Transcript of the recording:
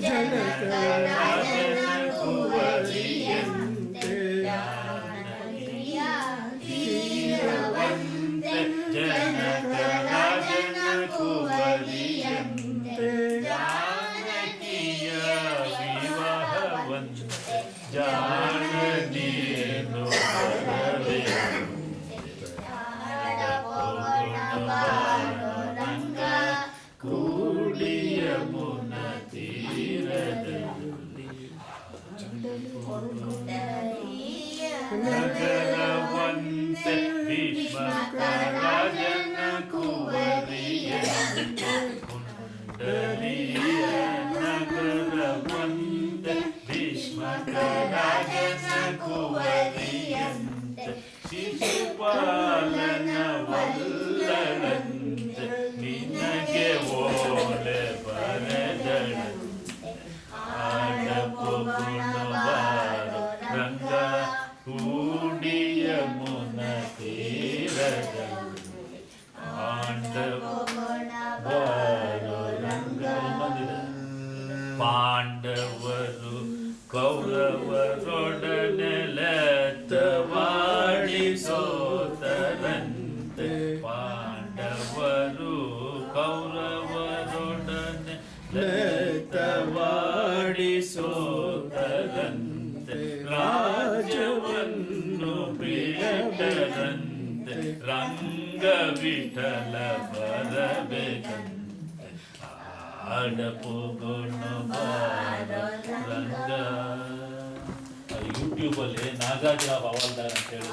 ಜನಕರಾಜನ ಕುವರಿಯಂತೆ ಧೀರವಂತೆ ಜನಕರಾಜನ ಕುವರಿಯಂತೆ ಜಾನಕಿಯ ವಿವಾಹವಂತೆ ಜಾನಕಿಯನ್ನು ಕೂಡಿಯ ಮುನ ತೀರದಲ್ಲಿ ನಗರವಂತೆ ಭೀಷ್ಮಕರಾಜನ ಕುವರಿಯಂತೆ ಪುಂಡರೀಯ ನಗರವಂತೆ ಭೀಷ್ಮಕರಾಜನ ಕುವರಿಯಂತೆ ಶಿಶುಪಾಲನ ವಲ್ಲಳಂತೆ ನಿನಗೆ ಓಲೆ ಬರೆದಳಂತೆ ಆಡಪು ಗುಣಬಾರು ರಂಗ ಕೂಡಿಯ ಮುನ ತೀರದಲ್ಲಿ ಆಂಡವು ಬಾರು ರಂಗ ಪಾಂಡವರು ಕೌರವರೊಡನೆ ಲೆತ್ತವಾಡಿ ಸೋತರಂತೆ ಪಾಂಡವರು ಕೌರವರೊಡನೆ ಲೆತ್ತವಾಡಿ ಸೋತರಂತೆ ರಾಜವನ್ನು ಬಿಡರಂತೆ ರಂಗ ವಿಠಲ ಬರಬೇಕಂತೆ ಆಡಪು ಗುಣಬಾರ ರಂಗ ಯೂಟ್ಯೂಬಲ್ಲಿ ನಾಗಾರ್ಜುನ ಹವಾಲ್ದಾರ್ ಅಂತ ಹೇಳಿ